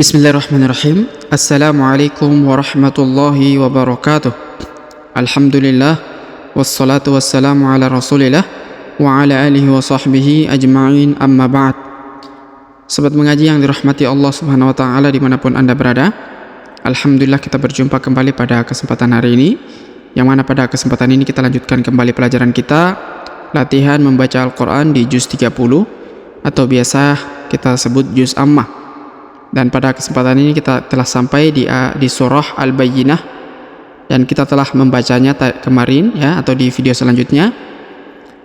Bismillahirrahmanirrahim. Assalamualaikum warahmatullahi wabarakatuh. Alhamdulillah, wassalatu wassalamu ala rasulillah wa ala alihi wa sahbihi ajma'in, amma ba'd. Sobat mengaji yang dirahmati Allah subhanahu wa ta'ala dimanapun Anda berada, Alhamdulillah kita berjumpa kembali pada kesempatan hari ini, yang mana pada kesempatan ini kita lanjutkan kembali pelajaran kita, latihan membaca Al-Quran di juz 30 atau biasa kita sebut juz Ammah. Dan pada kesempatan ini kita telah sampai di surah Al-Bayyinah, dan kita telah membacanya kemarin ya, atau di video selanjutnya,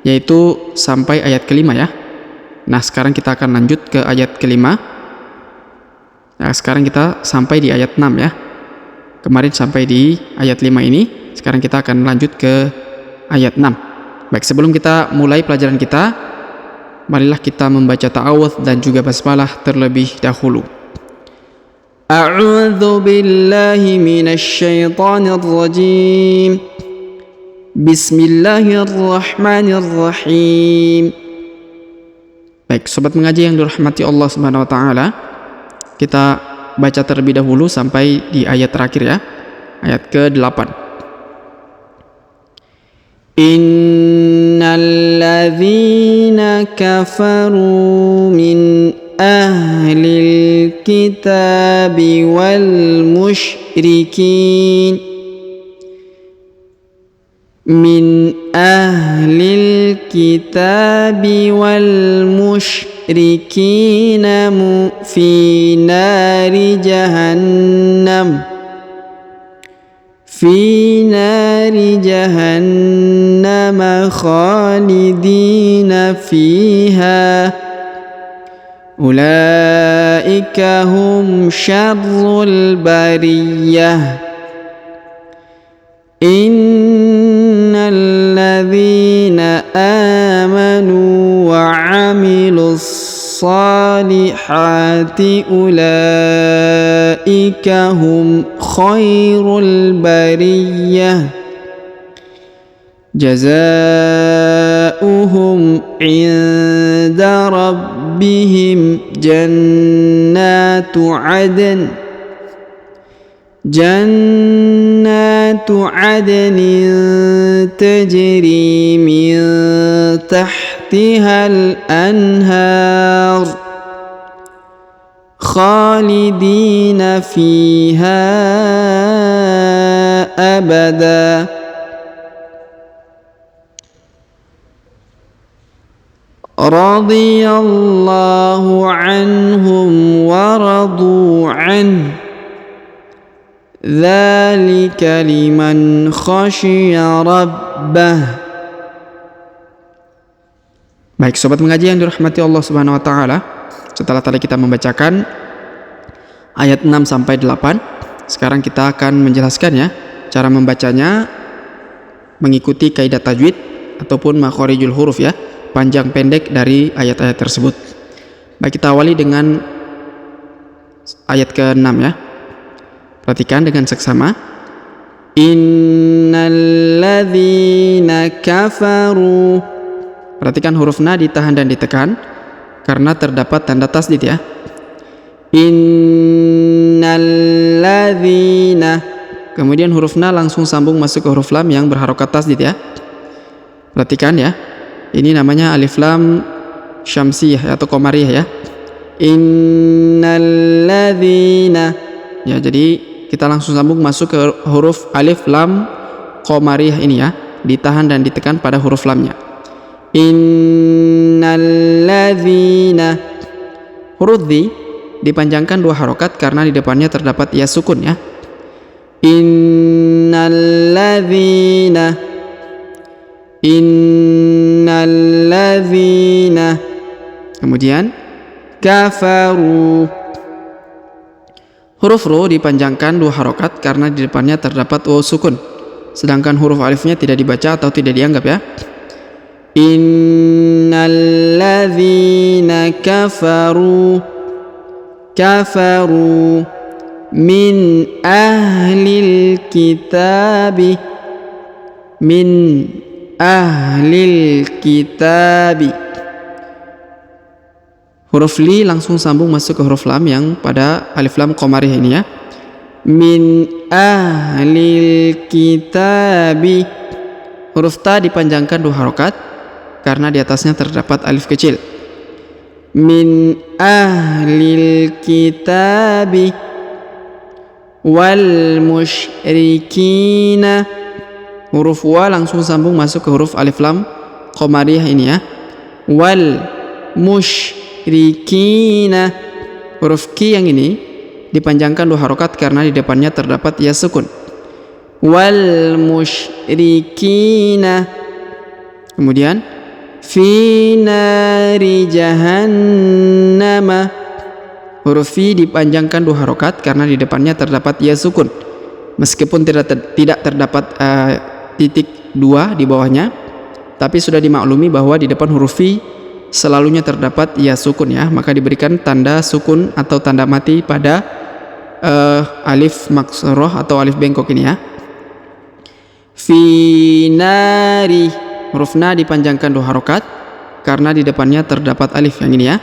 yaitu sampai ayat kelima ya. Nah sekarang kita akan lanjut ke ayat kelima. Nah sekarang kita sampai di ayat 6 ya. Kemarin sampai di ayat 5 ini, sekarang kita akan lanjut ke ayat 6. Baik, sebelum kita mulai pelajaran kita, marilah kita membaca ta'awudz dan juga basmalah terlebih dahulu. A'udzu billahi minasy syaithanir rajim. Bismillahirrahmanirrahim. Baik, sobat mengaji yang dirahmati Allah Subhanahu wa taala, kita baca terlebih dahulu sampai di ayat terakhir ya, ayat ke-8. Innal ladzina kafaru min ahlil kitabi wal musyrikin min ahlil kitabi wal musyrikin fi nari jahannam khalidina fiha ulaika hum syarrul bariyah. Innal ladzina amanu wa 'amilus salihati ulaika hum khairul bariyah. Jazaohum 'inda rabbihim jannatu 'adnin tajri min tahtihal anhar khalidina fiha abada. Radiyallahu anhum wa radu an. Dzalika liman khasyiya rabbah. Baik, sobat mengaji yang dirahmati Allah Subhanahu wa taala, setelah tadi kita membacakan ayat 6 sampai 8, sekarang kita akan menjelaskan ya cara membacanya mengikuti kaidah tajwid ataupun makharijul huruf ya, panjang pendek dari ayat-ayat tersebut. Baik, kita awali dengan ayat ke-6 ya. Perhatikan dengan seksama. Innal ladzina kafaru. Perhatikan huruf na ditahan dan ditekan karena terdapat tanda tasdid ya. Innal ladzina. Kemudian huruf na langsung sambung masuk ke huruf lam yang berharokat tasdid ya. Perhatikan ya. Ini namanya alif lam syamsiyah atau qamariyah ya. Innal ladzina. Ya, jadi kita langsung sambung masuk ke huruf alif lam qamariyah ini ya. Ditahan dan ditekan pada huruf lamnya. Innal ladzina. Huruf dhi dipanjangkan 2 harokat karena di depannya terdapat ya sukun ya. Innal ladzina. Innal ladzina. Kemudian kafaru. Huruf ro dipanjangkan 2 harokat karena di depannya terdapat waw sukun, sedangkan huruf alifnya tidak dibaca atau tidak dianggap ya. Innal ladzina kafaru min ahlil kitabi ahlil kitabi. Huruf li langsung sambung masuk ke huruf lam yang pada alif lam qamariyah ini ya. Min ahlil kitabi. Huruf ta dipanjangkan 2 harokat karena di atasnya terdapat alif kecil. Min ahlil kitabi wal musyrikina. Huruf wa langsung sambung masuk ke huruf alif lam qamariyah ini ya. Wal musyrikina. Huruf ki yang ini dipanjangkan 2 harokat karena di depannya terdapat ya sukun. Wal musyrikina. Kemudian fi nari jahannama. Huruf fi dipanjangkan 2 harokat karena di depannya terdapat ya sukun. Meskipun tidak terdapat titik 2 di bawahnya, tapi sudah dimaklumi bahwa di depan huruf fi selalunya terdapat ya sukun ya, maka diberikan tanda sukun atau tanda mati pada alif maksurah atau alif bengkok ini ya. Fi nari. Huruf na dipanjangkan 2 harokat karena di depannya terdapat alif yang ini ya.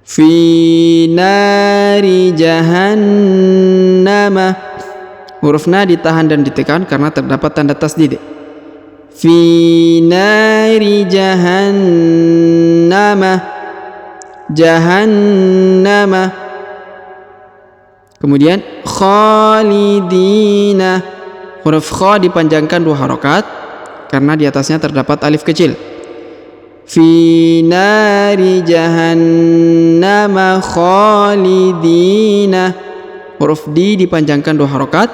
Fi nari jahannama. Huruf na ditahan dan ditekan karena terdapat tanda tasdid. Fi nari jahannama. Jahannama. Kemudian khalidina. Huruf kha dipanjangkan 2 harokat karena di atasnya terdapat alif kecil. Fi nari jahannama khalidina. Huruf di dipanjangkan 2 harokat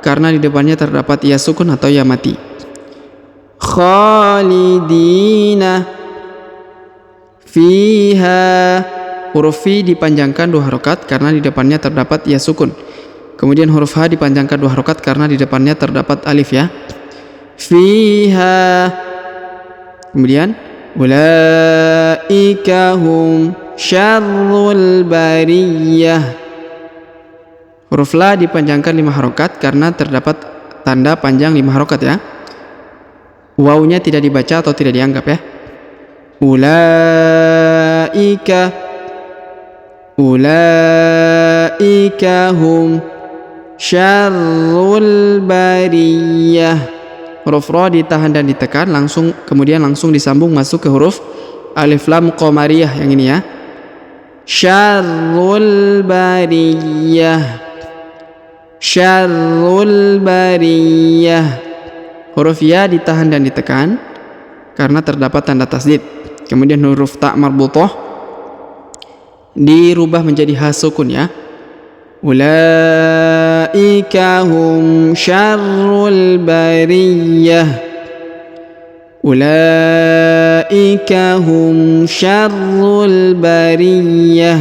karena di depannya terdapat ya sukun atau ya mati. Khalidina fiha. Huruf fi dipanjangkan 2 harokat karena di depannya terdapat ya sukun. Kemudian huruf ha dipanjangkan 2 harokat karena di depannya terdapat alif ya. Fiha. Kemudian ulaika hum syarrul bariyah. Huruf la dipanjangkan 5 harokat karena terdapat tanda panjang 5 harokat ya. Wawunya tidak dibaca atau tidak dianggap ya. Ulaika hum syarrul bariyah. Huruf ra ditahan dan ditekan kemudian langsung disambung masuk ke huruf alif lam qamariyah yang ini ya. Syarrul bariyah. Syarrul bariyah. Huruf ya ditahan dan ditekan karena terdapat tanda tasdid. Kemudian huruf ta marbutah dirubah menjadi ha sukun ya. Ulaika hum syarrul bariyah. Ulaika hum syarrul bariyah.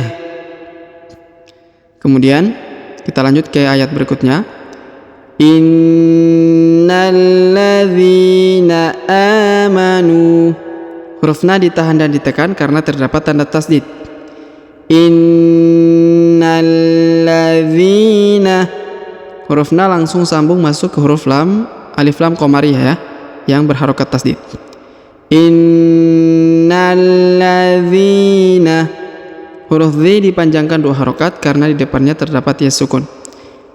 Kemudian kita lanjut ke ayat berikutnya. Innalladzina amanu. Huruf na ditahan dan ditekan karena terdapat tanda tasdid. Innalladzina. Huruf na langsung sambung masuk ke huruf lam alif lam qamariyah ya, yang berharokat tasdid. Innalladzina. Huruf dhi dipanjangkan 2 harokat karena di depannya terdapat ya sukun.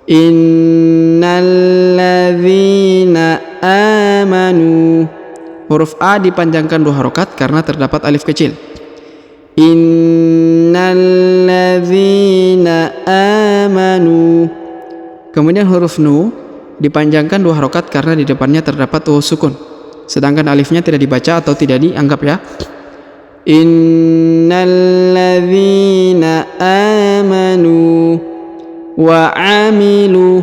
Innalladzina amanu. Huruf a dipanjangkan 2 harokat karena terdapat alif kecil. Innalladzina amanu. Kemudian huruf nu dipanjangkan 2 harokat karena di depannya terdapat sukun. Sedangkan alifnya tidak dibaca atau tidak dianggap ya. Innalladzina amanu wa amilu.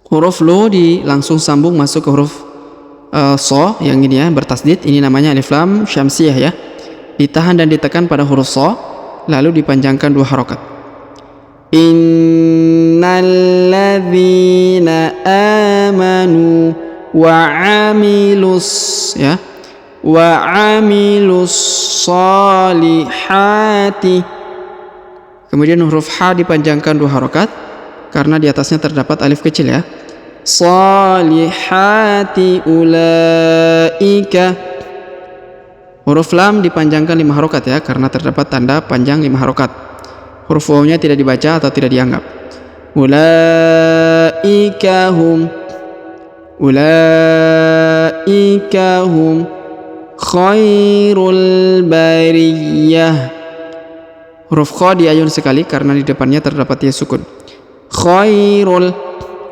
Huruf lu langsung sambung masuk ke huruf so yang ini ya, bertasdid. Ini namanya alif lam syamsiyah ya. Ditahan dan ditekan pada huruf so, lalu dipanjangkan 2 harokat. Innalladzina amanu wa amilus ya, wa amilus solihati. Kemudian huruf ha dipanjangkan 2 harokat karena di atasnya terdapat alif kecil ya. Solihati ulaika. Huruf lam dipanjangkan 5 harokat ya, karena terdapat tanda panjang 5 harokat. Huruf wawunya tidak dibaca atau tidak dianggap. Ulaika hum khairul bariyah. Huruf kha diayun sekali karena di depannya terdapat ya sukun. Khairul.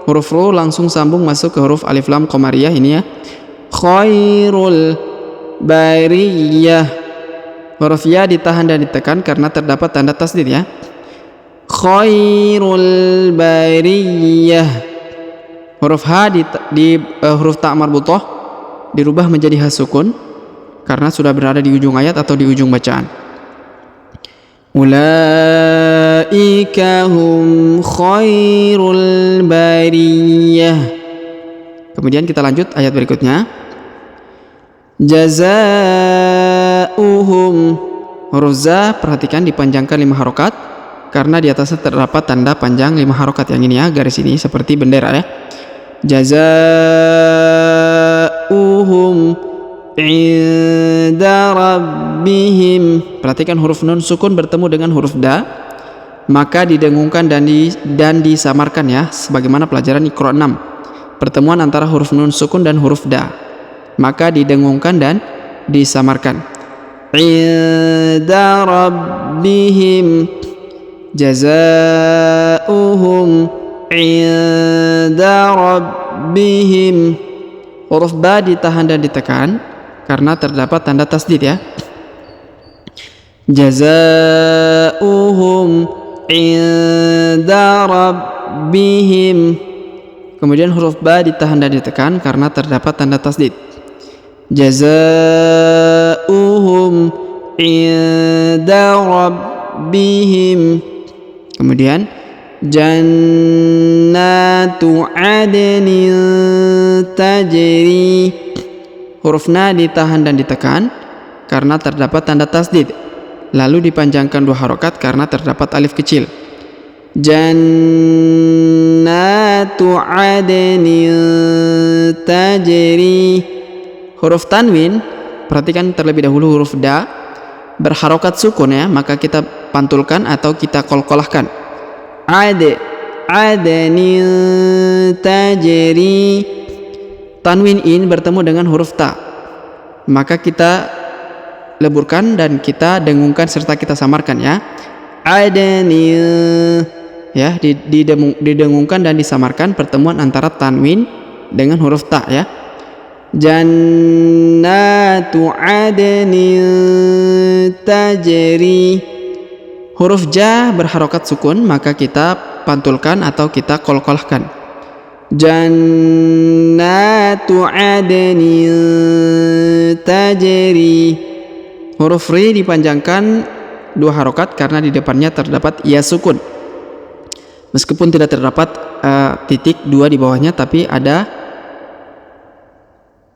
Huruf ru langsung sambung masuk ke huruf alif lam qamariyah ini ya. Khairul bariyah. Huruf ya ditahan dan ditekan karena terdapat tanda tasdid ya. Khairul bariyah. Huruf ha di huruf ta marbutah dirubah menjadi ha sukun karena sudah berada di ujung ayat atau di ujung bacaan. Ulaika hum khairul bariyah. Kemudian kita lanjut ayat berikutnya. Jazaohum. Huruf za perhatikan dipanjangkan 5 harokat karena di atasnya terdapat tanda panjang 5 harokat yang ini ya, garis ini seperti bendera ya. Jazaohum inda rabbihim. Perhatikan huruf nun sukun bertemu dengan huruf da, maka didengungkan dan disamarkan ya, sebagaimana pelajaran Iqra 6. Pertemuan antara huruf nun sukun dan huruf da, maka didengungkan dan disamarkan. Inda rabbihim. Jazaohum inda rabbihim. Huruf ba ditahan dan ditekan karena terdapat tanda tasdid ya. Jazaohum inda rabbihim. Kemudian huruf ba ditahan dan ditekan karena terdapat tanda tasdid. Jazaohum inda rabbihim. Kemudian jannatu adnin tajri. Huruf na ditahan dan ditekan karena terdapat tanda tasdid, lalu dipanjangkan 2 harokat karena terdapat alif kecil. Jannatu adnin tajri. Huruf tanwin, perhatikan terlebih dahulu huruf da berharokat sukun ya, maka kita pantulkan atau kita kolkolahkan. Adnin tajri. Tanwin in bertemu dengan huruf ta, maka kita leburkan dan kita dengungkan serta kita samarkan ya. Adnin ya, didengungkan dan disamarkan pertemuan antara tanwin dengan huruf ta ya. Jannatu adnin tajri. Huruf ja berharokat sukun, maka kita pantulkan atau kita kolkolahkan. Jannatu adnin tajri. Huruf ri dipanjangkan 2 harokat karena di depannya terdapat ya sukun. Meskipun tidak terdapat titik 2 di bawahnya, tapi ada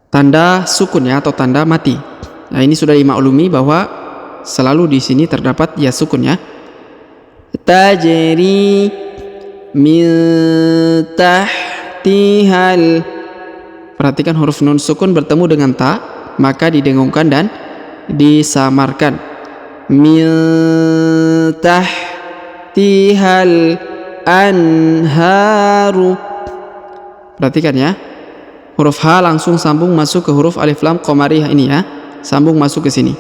tanda sukun ya, atau tanda mati. Nah, ini sudah dimaklumi bahwa selalu di sini terdapat ya sukun ya. Tajri min tahtihal. Perhatikan huruf nun sukun bertemu dengan ta, maka didengungkan dan disamarkan. Min tahtihal anharu. Perhatikan ya, huruf ha langsung sambung masuk ke huruf alif lam qamariyah ini ya, sambung masuk ke sini.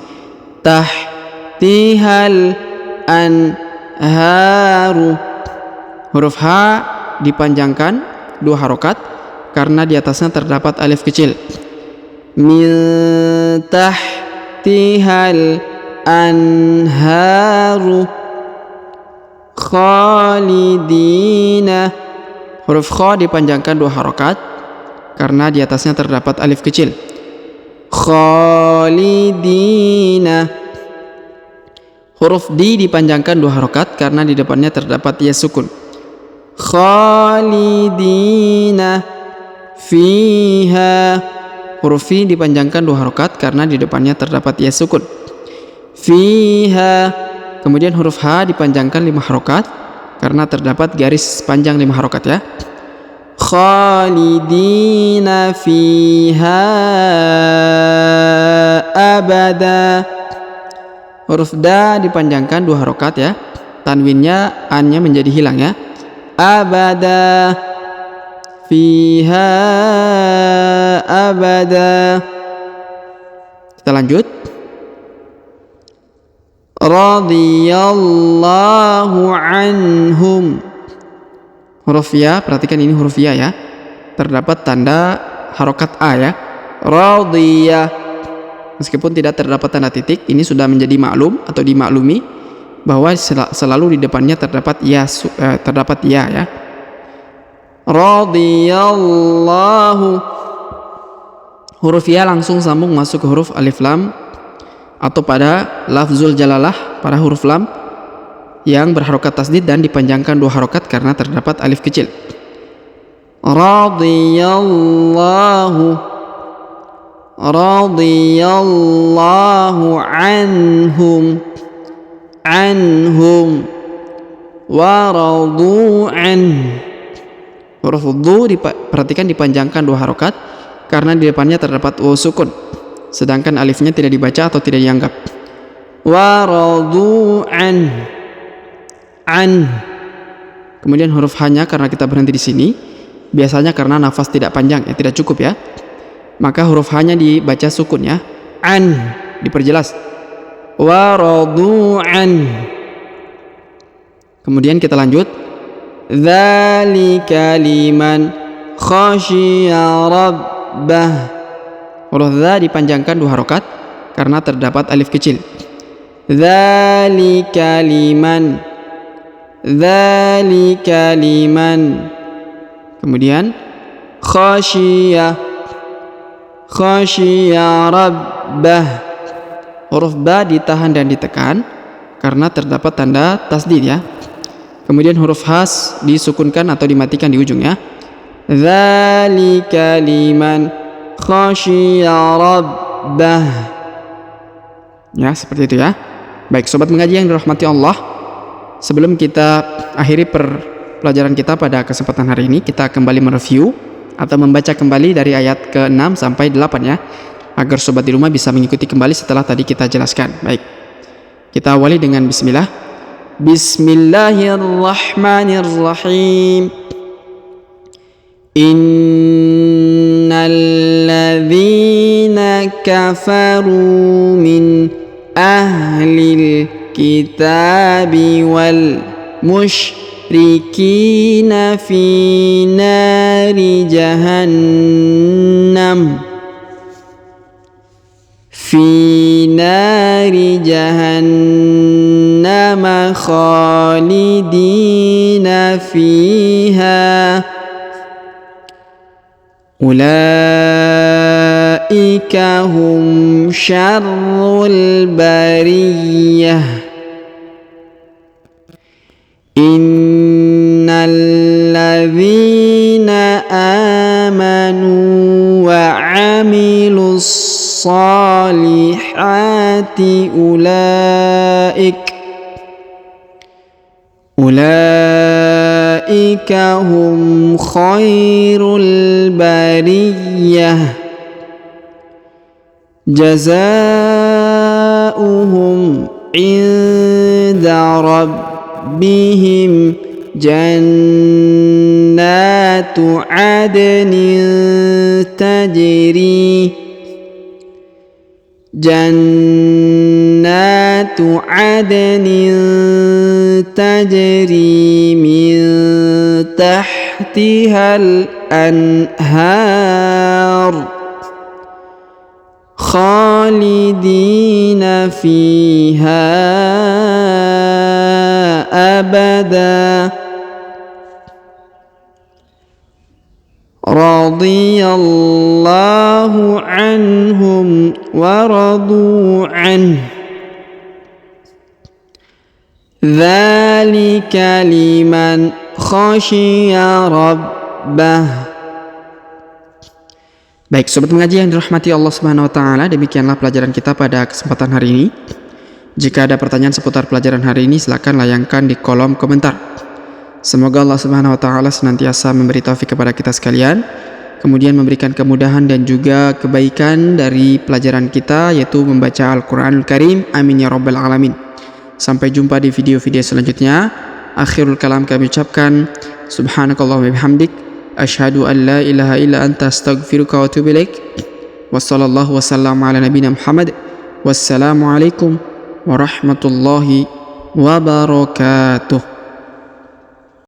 Tahtihal anharu. Huruf ha dipanjangkan 2 harokat karena di atasnya terdapat alif kecil. Min tahtihal anharu khalidina. Huruf kha dipanjangkan 2 harokat karena di atasnya terdapat alif kecil. Khalidina. Huruf di dipanjangkan 2 harokat karena di depannya terdapat ya sukun. Khalidina fiha. Huruf fi dipanjangkan 2 harokat karena di depannya terdapat ya sukun. Fiha. Kemudian huruf ha dipanjangkan 5 harokat karena terdapat garis panjang 5 harokat ya. Khalidina fiha abada. Huruf da dipanjangkan 2 harokat ya. Tanwinnya, annya menjadi hilang ya. Abada, fiha abada. Kita lanjut. Radhiyallahu anhum. Huruf ya, perhatikan ini huruf ya ya. Terdapat tanda harokat a ya. Radhiyah. Meskipun tidak terdapat tanda titik, ini sudah menjadi maklum atau dimaklumi bahwa selalu di depannya terdapat ya, ya. Radhiyallahu. Huruf ya langsung sambung masuk ke huruf alif lam atau pada lafzul jalalah, pada huruf lam yang berharokat tasdid dan dipanjangkan 2 harokat karena terdapat alif kecil. Radhiyallahu. Radhiyallahu anhum. Anhum wa radu an. Huruf dhu perhatikan dipanjangkan 2 harokat karena di depannya terdapat waw sukun, sedangkan alifnya tidak dibaca atau tidak dianggap. Wa radu an. An. Kemudian huruf hanya karena kita berhenti di sini, biasanya karena nafas tidak panjang ya, tidak cukup ya. Maka huruf hanya dibaca sukun ya. An diperjelas. Wa radu an. Kemudian kita lanjut. Dzalika liman khasyiya rabbah. Huruf dza dipanjangkan 2 harokat karena terdapat alif kecil. Dzalika liman. Dzalika liman. Kemudian khasyiya. Khasyiya rabbah. Huruf ba ditahan dan ditekan karena terdapat tanda tasdid ya. Kemudian huruf has disukunkan atau dimatikan di ujung ya. Dzalika liman khasyiya rabbah. Ya, seperti itu ya. Baik, sobat mengaji yang dirahmati Allah, sebelum kita akhiri pelajaran kita pada kesempatan hari ini, kita kembali mereview atau membaca kembali dari ayat ke-6 sampai 8 ya, agar sobat di rumah bisa mengikuti kembali setelah tadi kita jelaskan. Baik, kita awali dengan bismillah. Bismillahirrahmanirrahim. Innal ladzina kafaru min ahlil kitabi wal musyrikina fi nari jahannam khalidina fiha ulaika hum syarrul bariyah. Innal ladzina amanu wa amilus salihati ulaika hum khairul bariyah. Jazaohum inda rabbihim jannatu adnin tajri min tahtihal anhar khalidina fiha abada. Radhiyallahu anhum wa radu anhu. Dzalika liman khasyiya rabbah. Baik, sobat mengaji yang dirahmati Allah Subhanahu wa taala, demikianlah pelajaran kita pada kesempatan hari ini. Jika ada pertanyaan seputar pelajaran hari ini, silakan layangkan di kolom komentar. Semoga Allah Subhanahu wa taala senantiasa memberi taufik kepada kita sekalian kemudian memberikan kemudahan dan juga kebaikan dari pelajaran kita, yaitu membaca Al-Quranul Karim. Amin ya rabbal alamin. Sampai jumpa di video-video selanjutnya. Akhirul kalam kami ucapkan subhanakallahumma bihamdik asyhadu an la ilaha illa anta astaghfiruka wa atubu ilaik. Wassallallahu wasallam ala nabiyina Muhammad. Wassalamualaikum warahmatullahi wabarakatuh.